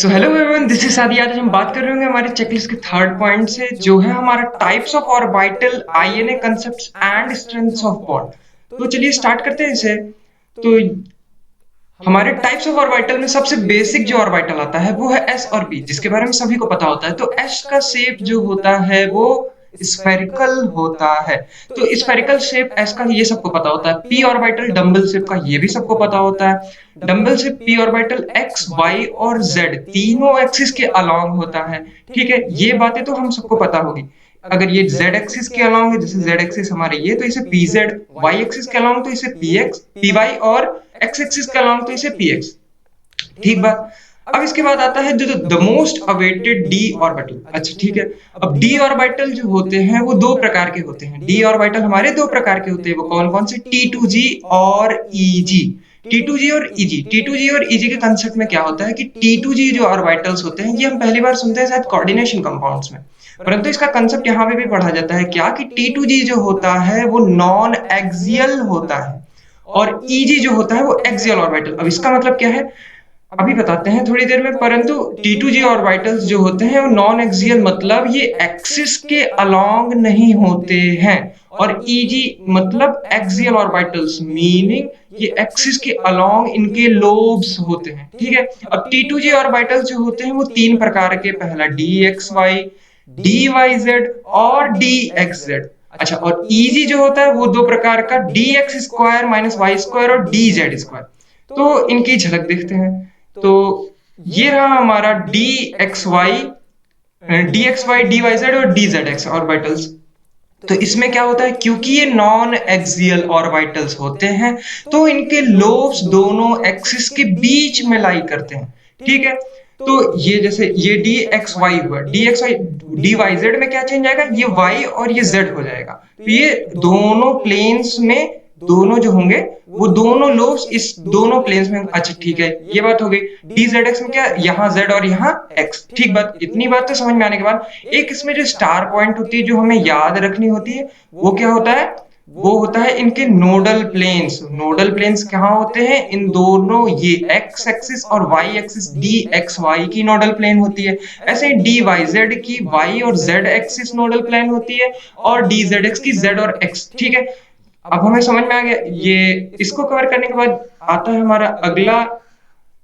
So hello everyone, this is सादी। आज हम बात कर रहे होंगे हमारे चेकलिस्ट के थर्ड पॉइंट से, जो है हमारा types of orbital, INA concepts and strengths of bond. तो चलिए स्टार्ट करते हैं इसे। तो हमारे टाइप्स ऑफ ऑर्बिटल में सबसे बेसिक जो ऑर्बिटल आता है वो है एस और पी, जिसके बारे में सभी को पता होता है। तो एस का शेप जो होता है वो स्फेरिकल होता है। तो स्फेरिकल शेप एस का ये सबको पता होता है। पी ऑर्बिटल डंबल शेप का ये भी सबको पता होता है। Dumbbell shape P orbital X Y और जेड तीनों एक्सिस के अलोंग होता है। ठीक है, ये बातें तो हम सबको पता होगी। अगर ये z एक्सिस के अलोंग है, जैसे z एक्सिस हमारे ये, तो इसे pz, y एक्सिस के अलोंग तो इसे px, py और x एक्सिस के अलोंग तो इसे px। ठीक बात। अब इसके बाद आता है जो the most awaited D orbital. अच्छा ठीक है, अब डी ऑर्बिटल जो होते हैं वो दो प्रकार के होते हैं। डी ऑर्बिटल हमारे दो प्रकार के होते हैं। वो कौन कौन से? T2g और EG। T2g और EG, T2g और EG के कंसेप्ट में क्या होता है कि T2g जो ऑर्बिटल्स होते हैं, ये हम पहली बार सुनते हैं शायद कोऑर्डिनेशन कंपाउंड्स में, परंतु इसका कंसेप्ट यहाँ पे भी पढ़ा जाता है क्या कि T2g जो होता है वो नॉन एक्सियल होता है और EG जो होता है वो एक्सियल ऑर्बिटल। अब इसका मतलब क्या है अभी बताते हैं थोड़ी देर में, परंतु T2g ऑर्बिटल्स जो होते हैं वो नॉन एक्सियल, मतलब ये एक्सिस के अलोंग नहीं होते हैं, और EG मतलब एक्सियल ऑर्बिटल्स, मीनिंग ये एक्सिस के अलोंग इनके लोब्स होते हैं। ठीक है, अब T2g ऑर्बिटल्स जो होते हैं वो तीन प्रकार के, पहला DXY, DYZ और DXZ। अच्छा, और EG जो होता है वो दो प्रकार का, DX square minus Y square और DZ स्क्वायर। तो इनकी झलक देखते हैं। तो ये रहा हमारा D x Y, D Y Z और डी जेड एक्स ऑर्बिटल्स। तो इसमें क्या होता है, क्योंकि ये नॉन एक्सियल ऑर्बिटल्स होते हैं तो इनके लोब्स दोनों एक्सिस के बीच में लाई करते हैं। ठीक है, तो ये जैसे ये डी एक्स वाई हुआ, d x Y, D Y z में क्या चेंज आएगा, ये वाई और ये जेड हो जाएगा। तो ये दोनों प्लेन्स में दोनों जो होंगे वो दोनों लोब्स इस दोनों प्लेन्स में। अच्छा ठीक है, ये बात हो गई। डी जेड एक्स में क्या, यहाँ जेड और यहाँ एक्स। ठीक बात, इतनी बात तो समझ में आने के बाद एक इसमें जो स्टार पॉइंट होती है जो हमें याद रखनी होती है, वो क्या होता है, वो होता है इनके नोडल प्लेन्स। नोडल प्लेन्स कहाँ होते हैं, इन दोनों, ये एक्स एक्सिस और y axis d x y की नोडल प्लेन होती है। ऐसे ही डी वाई जेड की वाई और जेड एक्सिस नोडल प्लेन होती है, और डी जेड एक्स की जेड और एक्स। ठीक है, अब हमें समझ में आ गया। ये इसको कवर करने के बाद आता है हमारा अगला,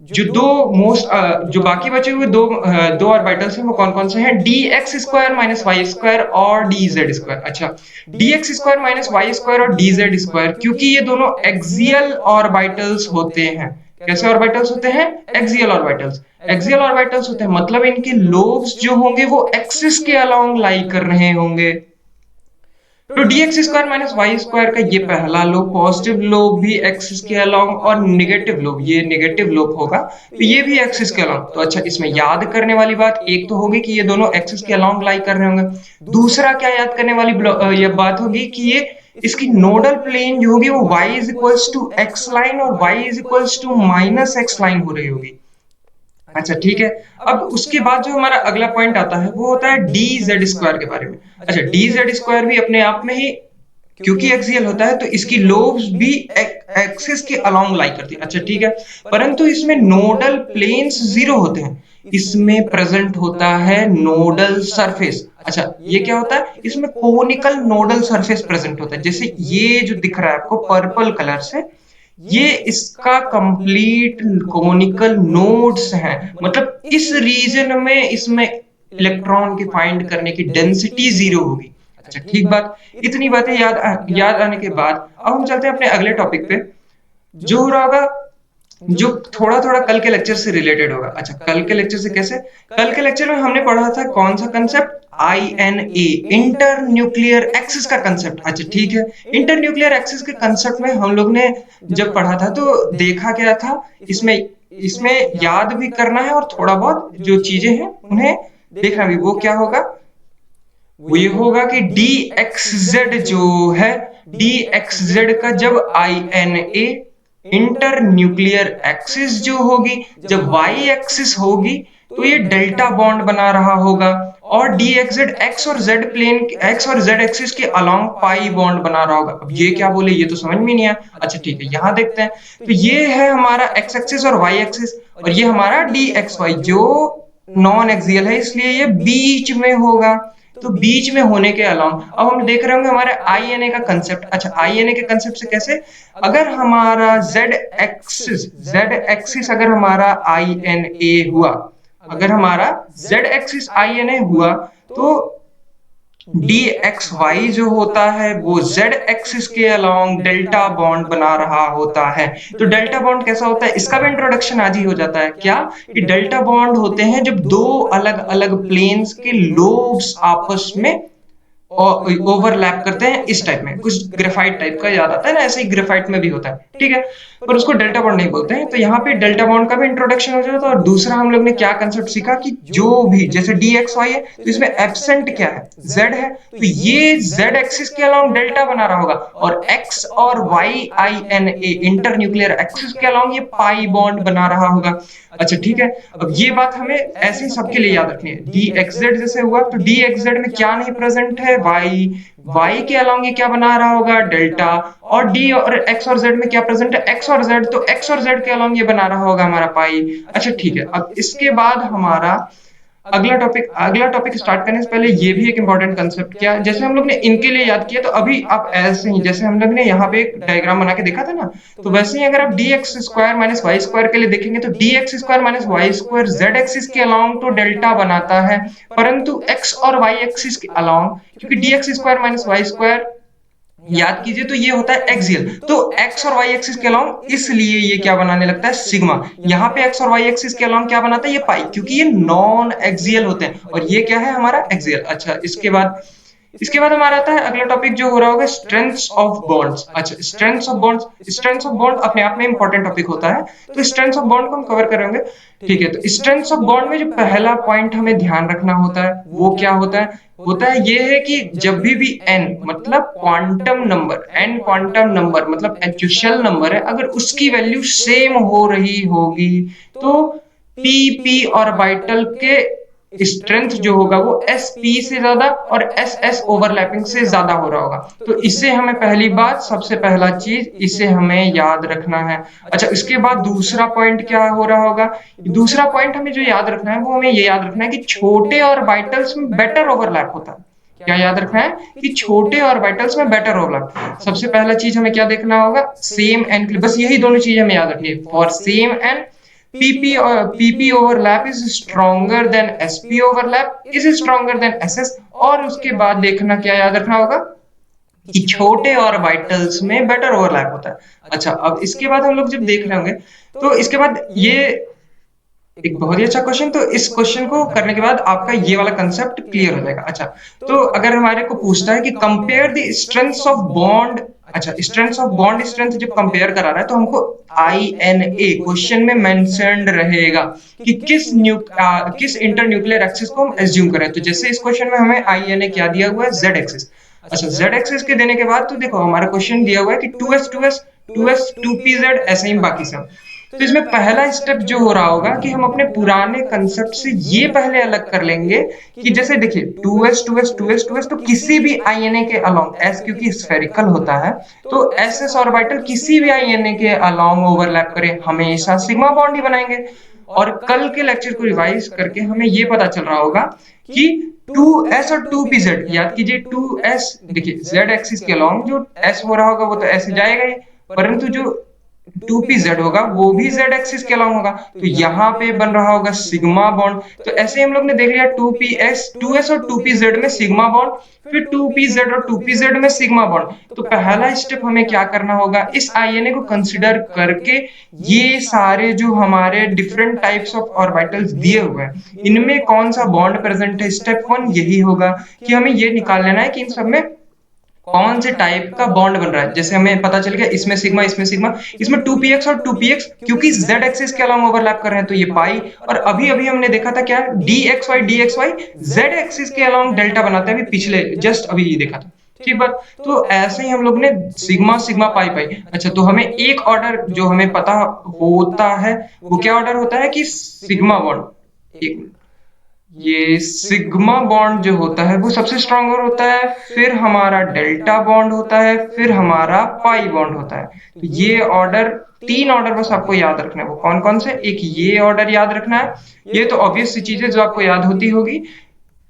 जो दो मोस्ट जो बाकी बचे हुए दो ऑर्बिटल्स हैं वो कौन कौन से हैं, d x square minus Y square और डी जेड स्क्वायर। अच्छा, d x square minus Y square और डी जेड स्क्वायर, क्योंकि ये दोनों एक्सियल ऑर्बिटल्स होते हैं। कैसे ऑर्बिटल्स होते हैं, एक्सियल ऑर्बिटल्स। एक्सियल ऑर्बिटल्स होते हैं मतलब इनके लोब्स जो होंगे वो एक्सिस के अलोंग लाई कर रहे होंगे। तो d x square minus Y square का ये पहला लोब, पॉजिटिव लोब भी एक्सिस के अलोंग, और नेगेटिव लोब, ये नेगेटिव लोब होगा तो ये भी एक्सिस के अलोंग। तो अच्छा, इसमें याद करने वाली बात एक तो होगी कि ये दोनों एक्सिस के अलोंग लाई कर रहे होंगे। दूसरा क्या याद करने वाली ये बात होगी कि ये इसकी नोडल प्लेन जो होगी वो y is equals to x line और y is equals to minus x line हो रही होगी। अच्छा ठीक है, अब उसके बाद जो हमारा अगला पॉइंट आता है वो होता है डी जेड स्क्वायर के बारे में। अच्छा, डी जेड स्क्वायर भी अपने आप में ही, क्योंकि एक्सियल होता है तो इसकी लोब्स भी एक्सिस के अलोंग लाई करती है। अच्छा ठीक है, परंतु इसमें नोडल प्लेन्स जीरो होते हैं, इसमें प्रेजेंट होता है नोडल सरफेस। अच्छा, ये क्या होता है, इसमें कोनिकल नोडल सरफेस प्रेजेंट होता है। जैसे ये जो दिख रहा है आपको पर्पल कलर से, ये इसका कंप्लीट कोनिकल नोड्स हैं, मतलब इस रीजन में इसमें इलेक्ट्रॉन की फाइंड करने की डेंसिटी जीरो होगी। अच्छा ठीक बात, इतनी बातें याद आने के बाद अब हम चलते हैं अपने अगले टॉपिक पे, जो हो रहा होगा, जो थोड़ा थोड़ा कल के लेक्चर से रिलेटेड होगा। अच्छा, कल के लेक्चर से कैसे, कल के लेक्चर में हमने पढ़ा था कौन सा concept, INA, inter nuclear axis का कंसेप्ट। अच्छा ठीक है, इंटर न्यूक्लियर एक्सिस के कंसेप्ट में हम लोग ने जब पढ़ा था तो देखा क्या था, इसमें इसमें याद भी करना है और थोड़ा बहुत जो चीजें हैं उन्हें देखना भी। वो क्या होगा, वो ये होगा कि डी एक्स जेड जो है, डी एक्स जेड का जब INA इंटर न्यूक्लियर एक्सिस जो होगी, जब y एक्सिस होगी, तो ये डेल्टा बॉन्ड बना रहा होगा। और डी एक्स एक्स और जेड प्लेन, एक्स और जेड एक्सिस के अलोंग पाई बॉन्ड बना रहा होगा। अब ये क्या बोले, ये तो समझ में नहीं आया। अच्छा ठीक है, यहाँ देखते हैं। तो ये है हमारा एक्स एक्सिस और वाई एक्सिस, और ये हमारा डी एक्स वाई जो नॉन एक्सियल है, इसलिए ये बीच में होगा। तो बीच में होने के अलाउंग अब हम देख रहे होंगे हमारे आई एन ए का कंसेप्ट। अच्छा, आई एन ए के कंसेप्ट से कैसे, अगर हमारा जेड एक्सिस अगर हमारा आई एन ए हुआ, अगर हमारा z axis I N A हुआ, तो डी एक्स वाई जो होता है वो जेड एक्सिस के अलोंग डेल्टा बॉन्ड बना रहा होता है। तो डेल्टा बॉन्ड कैसा होता है, इसका भी इंट्रोडक्शन आज ही हो जाता है। क्या कि डेल्टा बॉन्ड होते हैं जब दो अलग अलग प्लेन्स के लोब्स आपस में ओवरलैप करते हैं। इस टाइप में कुछ ग्रेफाइट टाइप का याद आता है ना, ऐसे ही ग्रेफाइट में भी होता है, ठीक है, पर उसको डेल्टा बॉन्ड नहीं बोलते हैं। तो यहाँ पे डेल्टा बॉन्ड का भी इंट्रोडक्शन हो जाता है। और दूसरा हम लोग ने क्या कंसेप्ट सीखा कि जो भी जैसे डी एक्स वाई है, तो इसमें एब्सेंट क्या है, जेड है, तो ये जेड एक्सिस के अलोंग डेल्टा बना रहा होगा, और एक्स और y I N A internuclear axis के अलोंग ये पाई बॉन्ड बना रहा होगा। अच्छा ठीक है, अब ये बात हमें ऐसे ही सबके लिए याद रखनी है। डी एक्स जेड जैसे हुआ, तो डी एक्स जेड में क्या नहीं प्रेजेंट है, वाई, वाई के अलोंग ये क्या बना रहा होगा, डेल्टा। और डी और एक्स और जेड में क्या प्रेजेंट है, एक्स और जेड, तो एक्स और जेड के अलोंग ये बना रहा होगा हमारा पाई। अच्छा ठीक है, अब इसके बाद हमारा अगला टॉपिक स्टार्ट करने से पहले ये भी एक इंपॉर्टेंट कंसेप्ट, क्या जैसे हम लोग ने इनके लिए याद किया, तो अभी आप ऐसे ही जैसे हम लोग ने यहाँ पे एक डायग्राम बना के देखा था ना, तो वैसे ही अगर आप d x square minus Y square के लिए देखेंगे, तो d x square minus Y square z axis के अलोंग तो डेल्टा बनाता है, परंतु एक्स और वाई एक्सिस के अलोंग, क्योंकि d x square minus Y square याद कीजिए तो ये होता है एक्सियल, तो एक्स और वाई एक्सिस के अलोंग, इसलिए ये क्या बनाने लगता है, सिग्मा। यहाँ पे एक्स और वाई एक्सिस के अलोंग क्या बनाता है, ये पाई, क्योंकि ये नॉन एक्सियल होते हैं, और ये क्या है हमारा एक्सियल। अच्छा, इसके बाद हमारा आता है अगला टॉपिक जो हो रहा होगा, स्ट्रेंथ्स ऑफ बॉन्ड्स। अच्छा, स्ट्रेंथ्स ऑफ बॉन्ड अपने आप में इंपॉर्टेंट टॉपिक होता है, तो स्ट्रेंथ्स ऑफ बॉन्ड को हम कवर करेंगे, ठीक है। तो स्ट्रेंथ्स ऑफ बॉन्ड में जो पहला पॉइंट हमें ध्यान रखना होता है वो क्या होता है ये है कि जब भी n मतलब quantum number, n quantum number मतलब एक्चुअल नंबर है, अगर उसकी वैल्यू सेम हो रही होगी, तो p ऑर्बिटल के स्ट्रेंथ जो होगा वो sp से ज्यादा और ss ओवरलैपिंग से ज्यादा हो रहा होगा। तो इसे हमें पहली बात, सबसे पहला चीज इसे हमें याद रखना है। अच्छा, इसके बाद दूसरा पॉइंट क्या हो रहा होगा, दूसरा पॉइंट हमें जो याद रखना है वो हमें ये याद रखना है कि छोटे ऑर्बिटल्स में बेटर ओवरलैप होता है। क्या याद रखना है कि छोटे ऑर्बिटल्स में बेटर ओवरलैप। सबसे पहला चीज हमें क्या देखना होगा, सेम एन, बस यही दोनों चीज हमें याद रखनी है। For same n PP overlap is stronger than SP overlap is stronger than SS। और उसके बाद देखना क्या याद रखना होगा कि छोटे ऑर्बिटल्स में बेटर ओवरलैप होता है। अच्छा, अब इसके बाद हम लोग जब देख रहे होंगे, तो इसके बाद ये एक बहुत ही अच्छा क्वेश्चन, तो इस क्वेश्चन को करने के बाद आपका ये वाला कंसेप्ट क्लियर हो जाएगा। अच्छा, तो अगर हमारे को पूछता है कि compare the strengths of bond, अच्छा स्ट्रेंथ्स ऑफ बॉन्ड स्ट्रेंथ जब कंपेयर करा रहा है, तो हमको INA क्वेश्चन में मेंशन्ड रहेगा कि किस इंटरन्यूक्लियर एक्सिस को हम एज्यूम करें। तो जैसे इस क्वेश्चन में हमें INA क्या दिया हुआ है, जेड एक्सिस। अच्छा, जेड एक्सिस के देने के बाद तो देखो हमारा क्वेश्चन दिया हुआ है कि 2s 2pz, ऐसे ही बाकी सब। तो इसमें पहला स्टेप जो हो रहा होगा कि हम अपने पुराने कंसेप्ट से ये पहले अलग कर लेंगे कि जैसे देखिए 2s तो किसी भी INA के अलोंग, s क्योंकि स्फेरिकल होता है, तो ss ऑर्बिटल किसी भी INA के अलोंग ओवरलैप करे, हमेशा सिग्मा बॉन्ड ही बनाएंगे। और कल के लेक्चर को रिवाइज करके हमें ये पता चल रहा होगा कि 2s और 2pz, याद कीजिए 2s, देखिए z एक्सिस के अलोंग जो s हो रहा होगा वो तो ऐसे जाएगा ही, परंतु जो 2pz होगा वो भी z एक्सिस के अलोंग होगा, तो यहाँ पे बन रहा होगा सिग्मा बॉन्ड। तो ऐसे हम लोग ने देख लिया 2s और 2pz में सिग्मा बॉन्ड, फिर 2pz और 2pz में सिग्मा बॉन्ड। तो पहला स्टेप हमें क्या करना होगा, इस INA को कंसिडर करके ये सारे जो हमारे डिफरेंट टाइप्स ऑफ ऑर्बिटल्स दिए हुए हैं, इनमें कौन सा बॉन्ड प्रेजेंट है, स्टेप 1 यही होगा कि हमें ये निकाल लेना है कि इन सब में कौन से टाइप का बॉन्ड बन रहा है। जैसे हमें पता चल गया इसमें सिग्मा, इसमें 2px और 2px, क्योंकि z एक्सिस के अलोंग ओवरलैप कर रहे हैं तो ये पाई। और अभी अभी हमने देखा था क्या, dxy z एक्सिस के अलोंग डेल्टा बनाते हैं, अभी पिछले जस्ट अभी ये देखा था, ठीक बात। तो ऐसे ही हम लोग ने सिग्मा सिग्मा पाई पाई। अच्छा, तो हमें एक ऑर्डर जो हमें पता होता है वो क्या ऑर्डर होता है कि सिग्मा बॉन्ड, एक मिनट, ये सिग्मा बॉन्ड जो होता है वो सबसे स्ट्रॉन्गर होता है, फिर हमारा डेल्टा बॉन्ड होता है, फिर हमारा पाई बॉन्ड होता है। तो ये ऑर्डर, तीन ऑर्डर बस आपको याद रखना है। वो कौन कौन से? एक ये ऑर्डर याद रखना है, ये तो ऑब्वियस सी चीज है जो आपको याद होती होगी,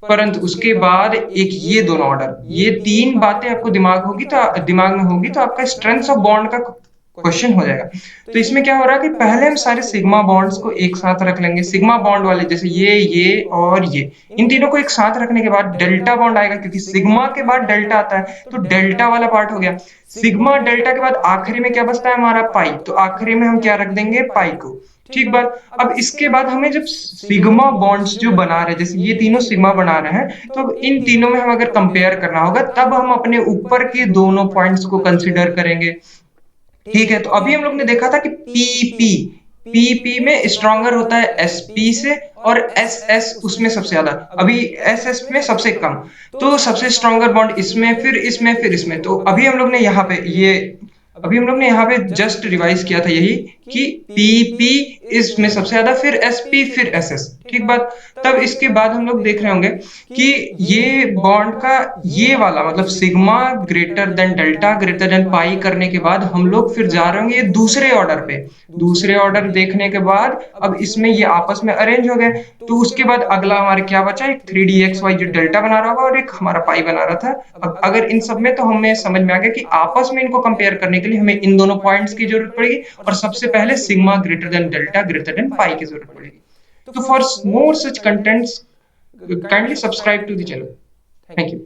परंतु उसके बाद एक ये दोनों ऑर्डर, ये तीन बातें आपको दिमाग में होगी तो आपका स्ट्रेंथ ऑफ बॉन्ड का क्वेश्चन हो जाएगा। तो इसमें क्या हो रहा है कि पहले हम सारे सिग्मा बॉन्ड्स को एक साथ रख लेंगे, सिग्मा बॉन्ड वाले जैसे ये और ये, इन तीनों को एक साथ रखने के बाद डेल्टा बॉन्ड आएगा, क्योंकि सिग्मा के बाद डेल्टा आता है, तो डेल्टा वाला पार्ट हो गया। सिग्मा डेल्टा के बाद आखिरी में क्या बचता है हमारा पाई, तो आखिरी में हम क्या रख देंगे, पाई को। ठीक बात। अब इसके बाद हमें जब सिग्मा बॉन्ड्स जो बना रहे हैं, जैसे ये तीनों सिग्मा बना रहे हैं, तो अब इन तीनों में हम अगर कंपेयर करना होगा तब हम अपने ऊपर के दोनों पॉइंट्स को कंसिडर करेंगे। ठीक है, तो अभी हम लोग ने देखा था कि पीपी, पीपी में स्ट्रॉन्गर होता है एसपी से, और एसएस उसमें सबसे ज्यादा, अभी एसएस में सबसे कम। तो सबसे स्ट्रॉन्गर बॉन्ड इसमें, फिर इसमें, फिर इसमें। तो अभी हम लोग ने यहाँ पे ये, अभी हम लोग ने यहाँ पे जस्ट रिवाइज किया था यही कि पीपी इसमें सबसे ज्यादा, फिर एसपी, फिर एसएस। ठीक बात। तब इसके बाद हम लोग देख रहे होंगे कि ये बॉन्ड का ये वाला मतलब sigma greater than delta greater than pi करने के बाद हम लोग फिर जा रहे होंगे दूसरे ऑर्डर पे। दूसरे ऑर्डर देखने के बाद अब इसमें ये आपस में अरेंज हो गए, तो उसके बाद अगला हमारे क्या बचा, एक 3dxy जो डेल्टा बना रहा होगा और एक हमारा पाई बना रहा था। अब अगर इन सब में, तो हमें समझ में आ गया कि आपस में इनको कंपेयर करने के लिए हमें इन दोनों पॉइंट्स की जरूरत पड़ेगी, और सबसे पहले sigma greater than delta greater than pi की जरूरत पड़ेगी। तो for more such contents kindly subscribe to the channel. Thank you.